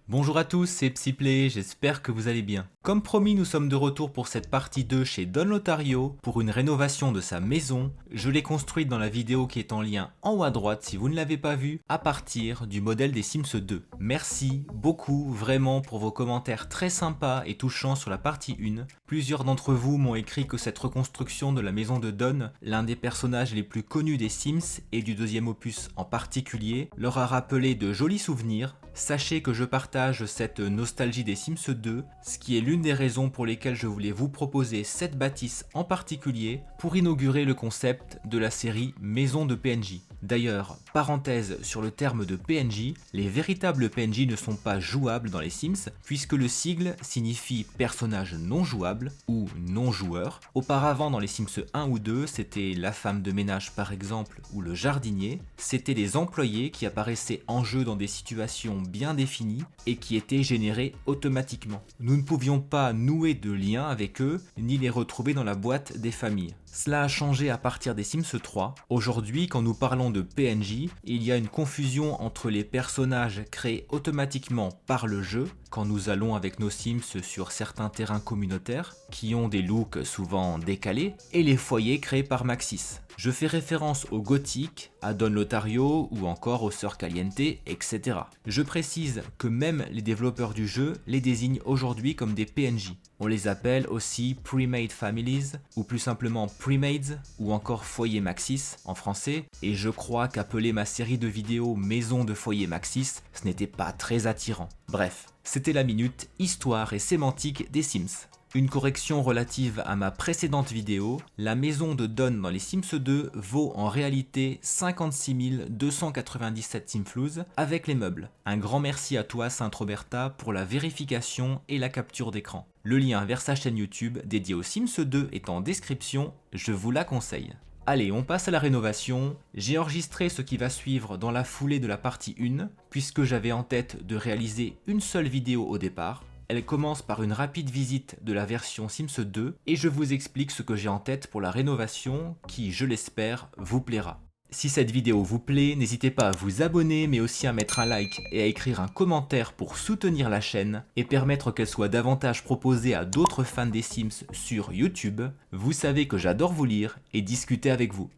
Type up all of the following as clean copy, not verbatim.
Bonjour à tous, c'est Psyplay, j'espère que vous allez bien. Comme promis, nous sommes de retour pour cette partie 2 chez Don Lotario pour une rénovation de sa maison. Je l'ai construite dans la vidéo qui est en lien en haut à droite si vous ne l'avez pas vue, à partir du modèle des Sims 2. Merci beaucoup vraiment pour vos commentaires très sympas et touchants sur la partie 1. Plusieurs d'entre vous m'ont écrit que cette reconstruction de la maison de Don, l'un des personnages les plus connus des Sims et du deuxième opus en particulier, leur a rappelé de jolis souvenirs. Sachez que je partage cette nostalgie des Sims 2, ce qui est l'une des raisons pour lesquelles je voulais vous proposer cette bâtisse en particulier pour inaugurer le concept de la série Maison de PNJ. D'ailleurs, parenthèse sur le terme de PNJ, les véritables PNJ ne sont pas jouables dans les Sims puisque le sigle signifie personnage non jouable ou non joueur. Auparavant dans les Sims 1 ou 2, c'était la femme de ménage par exemple ou le jardinier, c'était les employés qui apparaissaient en jeu dans des situations bien définies et qui étaient générés automatiquement. Nous ne pouvions pas nouer de lien avec eux ni les retrouver dans la boîte des familles. Cela a changé à partir des Sims 3. Aujourd'hui, quand nous parlons de PNJ, il y a une confusion entre les personnages créés automatiquement par le jeu, quand nous allons avec nos Sims sur certains terrains communautaires, qui ont des looks souvent décalés, et les foyers créés par Maxis. Je fais référence au Gothic, à Don Lotario ou encore aux Sœurs Caliente, etc. Je précise que même les développeurs du jeu les désignent aujourd'hui comme des PNJ. On les appelle aussi Pre-Made Families, ou plus simplement Pre-Mades, ou encore Foyer Maxis en français, et je crois qu'appeler ma série de vidéos Maison de Foyer Maxis, ce n'était pas très attirant. Bref, c'était la minute Histoire et sémantique des Sims. Une correction relative à ma précédente vidéo, la maison de Don dans les Sims 2 vaut en réalité 56 297 Simflouz avec les meubles. Un grand merci à toi Sainte Roberta pour la vérification et la capture d'écran. Le lien vers sa chaîne YouTube dédiée aux Sims 2 est en description, je vous la conseille. Allez, on passe à la rénovation. J'ai enregistré ce qui va suivre dans la foulée de la partie 1, puisque j'avais en tête de réaliser une seule vidéo au départ. Elle commence par une rapide visite de la version Sims 2 et je vous explique ce que j'ai en tête pour la rénovation qui, je l'espère, vous plaira. Si cette vidéo vous plaît, n'hésitez pas à vous abonner mais aussi à mettre un like et à écrire un commentaire pour soutenir la chaîne et permettre qu'elle soit davantage proposée à d'autres fans des Sims sur YouTube. Vous savez que j'adore vous lire et discuter avec vous.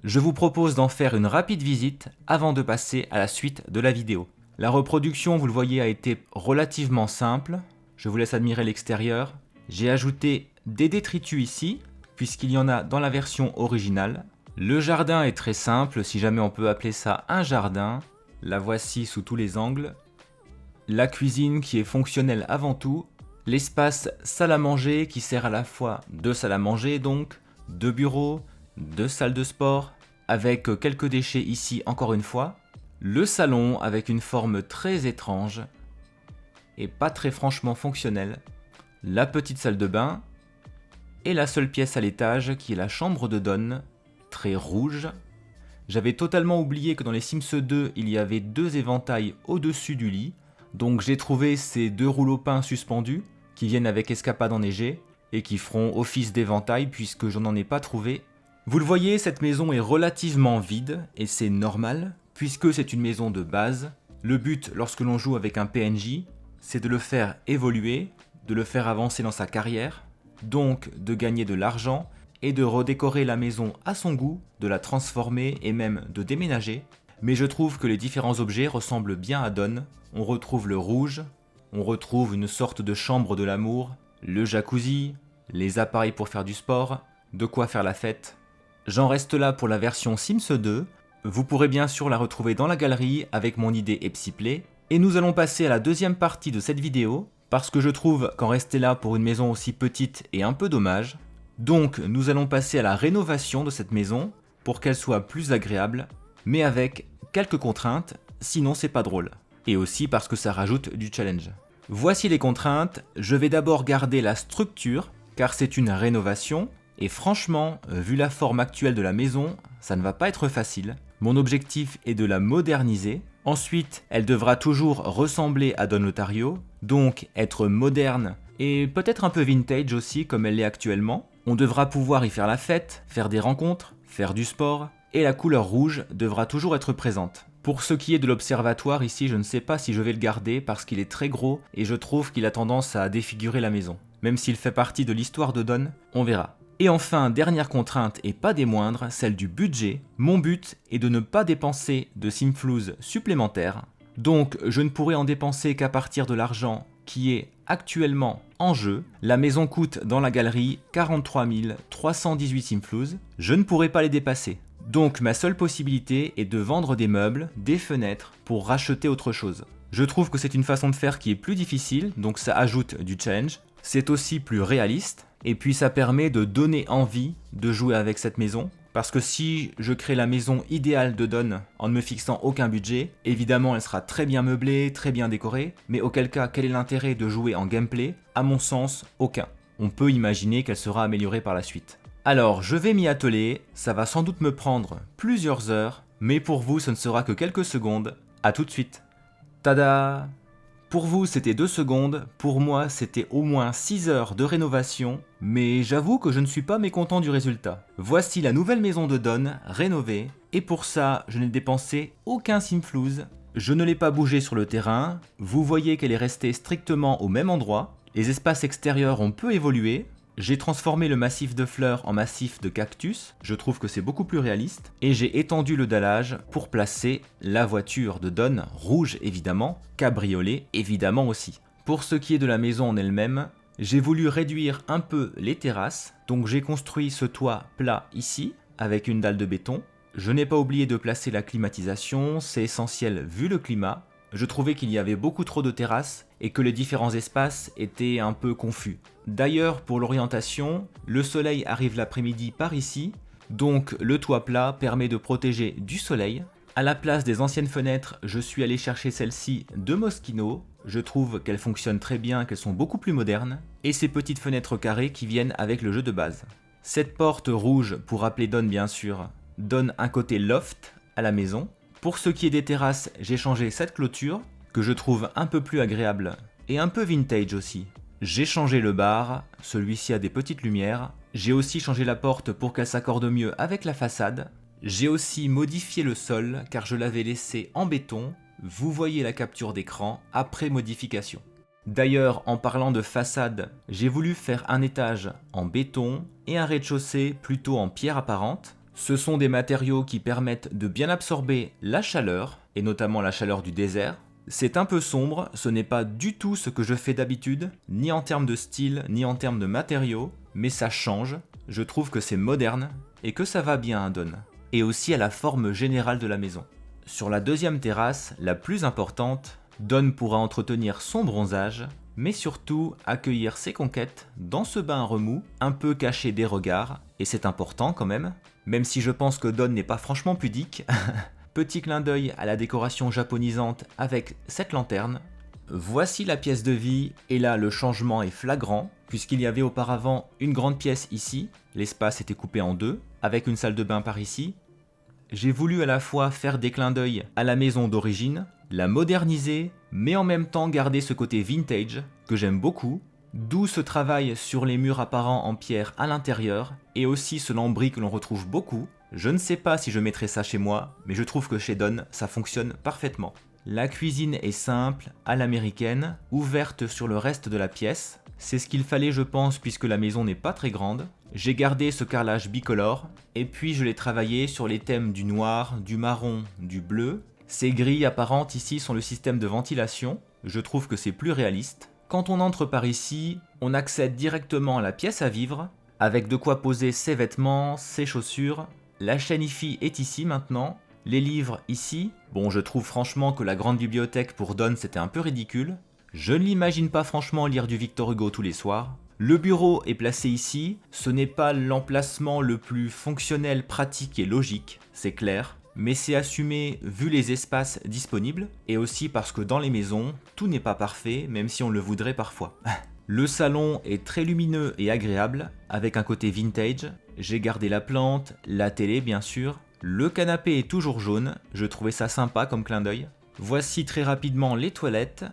Je vous propose d'en faire une rapide visite avant de passer à la suite de la vidéo. La reproduction, vous le voyez, a été relativement simple. Je vous laisse admirer l'extérieur. J'ai ajouté des détritus ici, puisqu'il y en a dans la version originale. Le jardin est très simple, si jamais on peut appeler ça un jardin. La voici sous tous les angles. La cuisine qui est fonctionnelle avant tout. L'espace salle à manger qui sert à la fois de salle à manger donc, de bureau, de salle de sport, avec quelques déchets ici encore une fois. Le salon avec une forme très étrange et pas très franchement fonctionnelle. La petite salle de bain et la seule pièce à l'étage qui est la chambre de Don, très rouge. J'avais totalement oublié que dans les Sims 2 il y avait deux éventails au-dessus du lit, donc j'ai trouvé ces deux rouleaux peints suspendus qui viennent avec escapade enneigée et qui feront office d'éventail puisque je n'en ai pas trouvé. Vous le voyez, cette maison est relativement vide et c'est normal. Puisque c'est une maison de base, le but lorsque l'on joue avec un PNJ, c'est de le faire évoluer, de le faire avancer dans sa carrière, donc de gagner de l'argent et de redécorer la maison à son goût, de la transformer et même de déménager. Mais je trouve que les différents objets ressemblent bien à Don. On retrouve le rouge, on retrouve une sorte de chambre de l'amour, le jacuzzi, les appareils pour faire du sport, de quoi faire la fête. J'en reste là pour la version Sims 2. Vous pourrez bien sûr la retrouver dans la galerie avec mon idée et Psyplay. Et nous allons passer à la deuxième partie de cette vidéo, parce que je trouve qu'en rester là pour une maison aussi petite est un peu dommage. Donc nous allons passer à la rénovation de cette maison, pour qu'elle soit plus agréable, mais avec quelques contraintes, sinon c'est pas drôle. Et aussi parce que ça rajoute du challenge. Voici les contraintes, je vais d'abord garder la structure, car c'est une rénovation, et franchement, vu la forme actuelle de la maison, ça ne va pas être facile. Mon objectif est de la moderniser. Ensuite, elle devra toujours ressembler à Don Lotario, donc être moderne et peut-être un peu vintage aussi comme elle l'est actuellement. On devra pouvoir y faire la fête, faire des rencontres, faire du sport, et la couleur rouge devra toujours être présente. Pour ce qui est de l'observatoire, ici je ne sais pas si je vais le garder parce qu'il est très gros et je trouve qu'il a tendance à défigurer la maison. Même s'il fait partie de l'histoire de Dawn, on verra. Et enfin, dernière contrainte et pas des moindres, celle du budget. Mon but est de ne pas dépenser de simflouz supplémentaires. Donc je ne pourrai en dépenser qu'à partir de l'argent qui est actuellement en jeu. La maison coûte dans la galerie 43 318 simflouz. Je ne pourrai pas les dépasser. Donc ma seule possibilité est de vendre des meubles, des fenêtres, pour racheter autre chose. Je trouve que c'est une façon de faire qui est plus difficile, donc ça ajoute du challenge. C'est aussi plus réaliste, et puis ça permet de donner envie de jouer avec cette maison. Parce que si je crée la maison idéale de Dawn en ne me fixant aucun budget, évidemment elle sera très bien meublée, très bien décorée, mais auquel cas quel est l'intérêt de jouer en gameplay? À mon sens, aucun. On peut imaginer qu'elle sera améliorée par la suite. Alors je vais m'y atteler, ça va sans doute me prendre plusieurs heures, mais pour vous ce ne sera que quelques secondes. À tout de suite. Tada! Pour vous c'était 2 secondes, pour moi c'était au moins 6 heures de rénovation, mais j'avoue que je ne suis pas mécontent du résultat. Voici la nouvelle maison de Dawn, rénovée, et pour ça je n'ai dépensé aucun simflouz, je ne l'ai pas bougé sur le terrain, vous voyez qu'elle est restée strictement au même endroit, les espaces extérieurs ont peu évolué, j'ai transformé le massif de fleurs en massif de cactus, je trouve que c'est beaucoup plus réaliste, et j'ai étendu le dallage pour placer la voiture de Dawn, rouge évidemment, cabriolet évidemment aussi. Pour ce qui est de la maison en elle-même, j'ai voulu réduire un peu les terrasses, donc j'ai construit ce toit plat ici, avec une dalle de béton. Je n'ai pas oublié de placer la climatisation, c'est essentiel vu le climat. Je trouvais qu'il y avait beaucoup trop de terrasses et que les différents espaces étaient un peu confus. D'ailleurs, pour l'orientation, le soleil arrive l'après-midi par ici, donc le toit plat permet de protéger du soleil. À la place des anciennes fenêtres, je suis allé chercher celle-ci de Moschino. Je trouve qu'elles fonctionnent très bien, qu'elles sont beaucoup plus modernes. Et ces petites fenêtres carrées qui viennent avec le jeu de base. Cette porte rouge, pour rappeler Dawn bien sûr, donne un côté loft à la maison. Pour ce qui est des terrasses, j'ai changé cette clôture, que je trouve un peu plus agréable et un peu vintage aussi. J'ai changé le bar, celui-ci a des petites lumières. J'ai aussi changé la porte pour qu'elle s'accorde mieux avec la façade. J'ai aussi modifié le sol car je l'avais laissé en béton. Vous voyez la capture d'écran après modification. D'ailleurs, en parlant de façade, j'ai voulu faire un étage en béton et un rez-de-chaussée plutôt en pierre apparente. Ce sont des matériaux qui permettent de bien absorber la chaleur, et notamment la chaleur du désert. C'est un peu sombre, ce n'est pas du tout ce que je fais d'habitude, ni en termes de style, ni en termes de matériaux, mais ça change, je trouve que c'est moderne, et que ça va bien à Dawn, et aussi à la forme générale de la maison. Sur la deuxième terrasse, la plus importante, Dawn pourra entretenir son bronzage, mais surtout accueillir ses conquêtes dans ce bain remous, un peu caché des regards, et c'est important quand même si je pense que Dawn n'est pas franchement pudique. Petit clin d'œil à la décoration japonisante avec cette lanterne. Voici la pièce de vie, et là le changement est flagrant, puisqu'il y avait auparavant une grande pièce ici, l'espace était coupé en deux, avec une salle de bain par ici. J'ai voulu à la fois faire des clins d'œil à la maison d'origine, la moderniser, mais en même temps garder ce côté vintage, que j'aime beaucoup, d'où ce travail sur les murs apparents en pierre à l'intérieur, et aussi ce lambris que l'on retrouve beaucoup. Je ne sais pas si je mettrai ça chez moi, mais je trouve que chez Dawn, ça fonctionne parfaitement. La cuisine est simple, à l'américaine, ouverte sur le reste de la pièce. C'est ce qu'il fallait je pense puisque la maison n'est pas très grande. J'ai gardé ce carrelage bicolore, et puis je l'ai travaillé sur les thèmes du noir, du marron, du bleu. Ces grilles apparentes ici sont le système de ventilation, je trouve que c'est plus réaliste. Quand on entre par ici, on accède directement à la pièce à vivre, avec de quoi poser ses vêtements, ses chaussures. La chaîne hi-fi est ici maintenant, les livres ici. Bon, je trouve franchement que la grande bibliothèque pour Dawn c'était un peu ridicule. Je ne l'imagine pas franchement lire du Victor Hugo tous les soirs. Le bureau est placé ici, ce n'est pas l'emplacement le plus fonctionnel, pratique et logique, c'est clair. Mais c'est assumé vu les espaces disponibles, et aussi parce que dans les maisons, tout n'est pas parfait, même si on le voudrait parfois. Le salon est très lumineux et agréable, avec un côté vintage. J'ai gardé la plante, la télé bien sûr. Le canapé est toujours jaune, je trouvais ça sympa comme clin d'œil. Voici très rapidement les toilettes,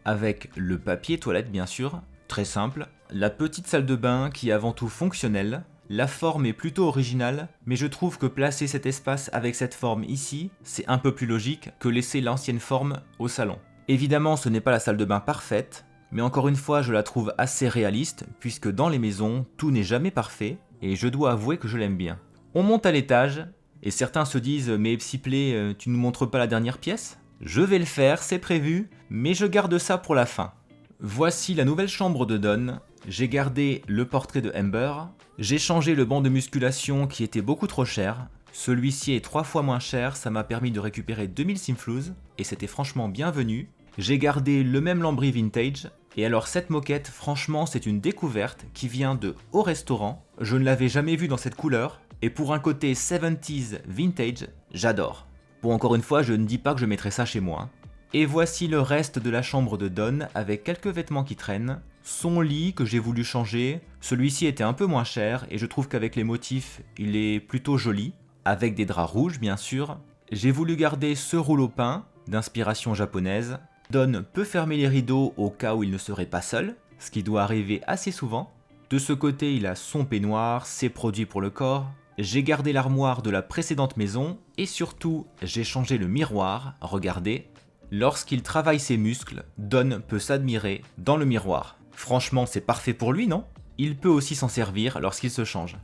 avec le papier toilette bien sûr, très simple. La petite salle de bain qui est avant tout fonctionnelle. la forme est plutôt originale, mais je trouve que placer cet espace avec cette forme ici, c'est un peu plus logique que laisser l'ancienne forme au salon. Évidemment, ce n'est pas la salle de bain parfaite, mais encore une fois, je la trouve assez réaliste, puisque dans les maisons, tout n'est jamais parfait, et je dois avouer que je l'aime bien. On monte à l'étage, et certains se disent « Mais Psyplay, tu nous montres pas la dernière pièce ?» Je vais le faire, c'est prévu, mais je garde ça pour la fin. Voici la nouvelle chambre de Don. J'ai gardé le portrait de Amber. J'ai changé le banc de musculation qui était beaucoup trop cher. Celui-ci est 3 fois moins cher, ça m'a permis de récupérer 2000 simflouz, et c'était franchement bienvenu. J'ai gardé le même lambris vintage, et alors cette moquette, franchement c'est une découverte qui vient de Au Restaurant. Je ne l'avais jamais vue dans cette couleur, et pour un côté 70s vintage, j'adore. Bon, encore une fois, je ne dis pas que je mettrai ça chez moi. Et voici le reste de la chambre de Don avec quelques vêtements qui traînent. Son lit que j'ai voulu changer, celui-ci était un peu moins cher et je trouve qu'avec les motifs, il est plutôt joli. Avec des draps rouges bien sûr. J'ai voulu garder ce rouleau peint d'inspiration japonaise. Don peut fermer les rideaux au cas où il ne serait pas seul, ce qui doit arriver assez souvent. De ce côté, il a son peignoir, ses produits pour le corps. J'ai gardé l'armoire de la précédente maison et surtout, j'ai changé le miroir, regardez. Lorsqu'il travaille ses muscles, Don peut s'admirer dans le miroir. Franchement, c'est parfait pour lui, non? Il peut aussi s'en servir lorsqu'il se change.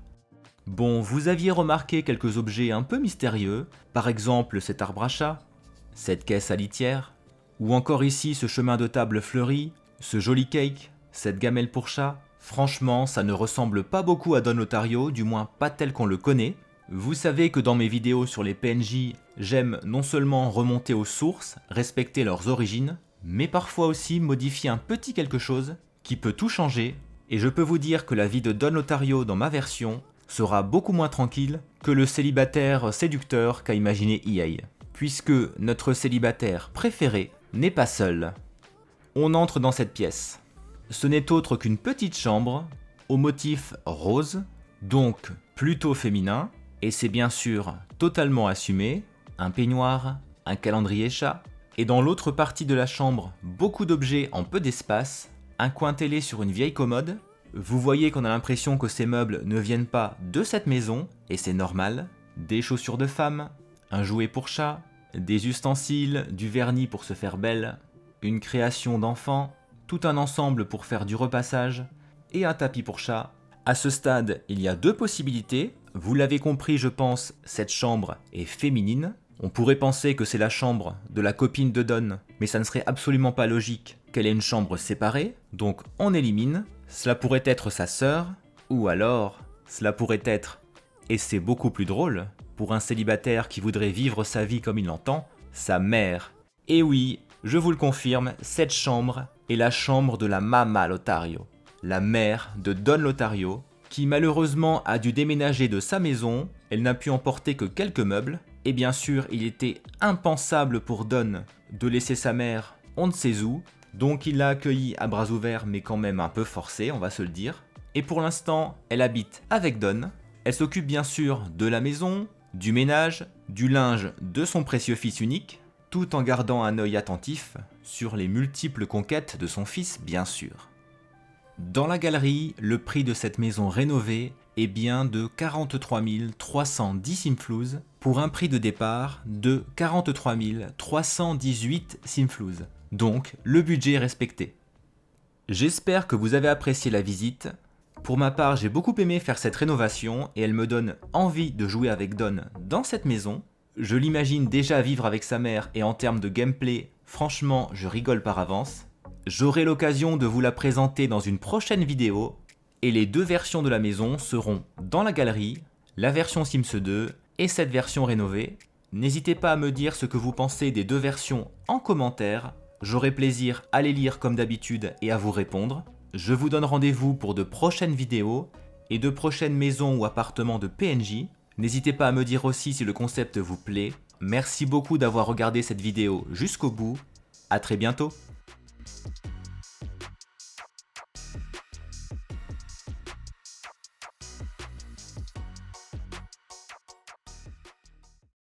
Bon, vous aviez remarqué quelques objets un peu mystérieux, par exemple cet arbre à chat, cette caisse à litière, ou encore ici ce chemin de table fleuri, ce joli cake, cette gamelle pour chat. Franchement, ça ne ressemble pas beaucoup à Don Lotario, du moins pas tel qu'on le connaît. Vous savez que dans mes vidéos sur les PNJ, j'aime non seulement remonter aux sources, respecter leurs origines, mais parfois aussi modifier un petit quelque chose qui peut tout changer, et je peux vous dire que la vie de Don Lotario dans ma version sera beaucoup moins tranquille que le célibataire séducteur qu'a imaginé EA, puisque notre célibataire préféré n'est pas seul. On entre dans cette pièce. Ce n'est autre qu'une petite chambre au motif rose, donc plutôt féminin, et c'est bien sûr totalement assumé, un peignoir, un calendrier chat, et dans l'autre partie de la chambre, beaucoup d'objets en peu d'espace, un coin télé sur une vieille commode. Vous voyez qu'on a l'impression que ces meubles ne viennent pas de cette maison, et c'est normal, des chaussures de femme, un jouet pour chat, des ustensiles, du vernis pour se faire belle, une création d'enfant, tout un ensemble pour faire du repassage, et un tapis pour chat. À ce stade, il y a 2 possibilités. Vous l'avez compris, je pense, cette chambre est féminine. On pourrait penser que c'est la chambre de la copine de Don, mais ça ne serait absolument pas logique qu'elle ait une chambre séparée, donc on élimine. Cela pourrait être sa sœur, ou alors, cela pourrait être, et c'est beaucoup plus drôle, pour un célibataire qui voudrait vivre sa vie comme il l'entend, sa mère. Et oui, je vous le confirme, cette chambre est la chambre de la Mama Lotario, la mère de Don Lotario, qui malheureusement a dû déménager de sa maison. Elle n'a pu emporter que quelques meubles, et bien sûr il était impensable pour Don de laisser sa mère on ne sait où, donc il l'a accueillie à bras ouverts mais quand même un peu forcé, on va se le dire. Et pour l'instant, elle habite avec Don, elle s'occupe bien sûr de la maison, du ménage, du linge de son précieux fils unique, tout en gardant un œil attentif sur les multiples conquêtes de son fils bien sûr. Dans la galerie, le prix de cette maison rénovée est bien de 43 310 simflouz pour un prix de départ de 43 318 simflouz. Donc, le budget est respecté. J'espère que vous avez apprécié la visite. Pour ma part, j'ai beaucoup aimé faire cette rénovation et elle me donne envie de jouer avec Don dans cette maison. Je l'imagine déjà vivre avec sa mère et en termes de gameplay, franchement, je rigole par avance. J'aurai l'occasion de vous la présenter dans une prochaine vidéo et les 2 versions de la maison seront dans la galerie, la version Sims 2 et cette version rénovée. N'hésitez pas à me dire ce que vous pensez des 2 versions en commentaire, j'aurai plaisir à les lire comme d'habitude et à vous répondre. Je vous donne rendez-vous pour de prochaines vidéos et de prochaines maisons ou appartements de PNJ. N'hésitez pas à me dire aussi si le concept vous plaît. Merci beaucoup d'avoir regardé cette vidéo jusqu'au bout, à très bientôt.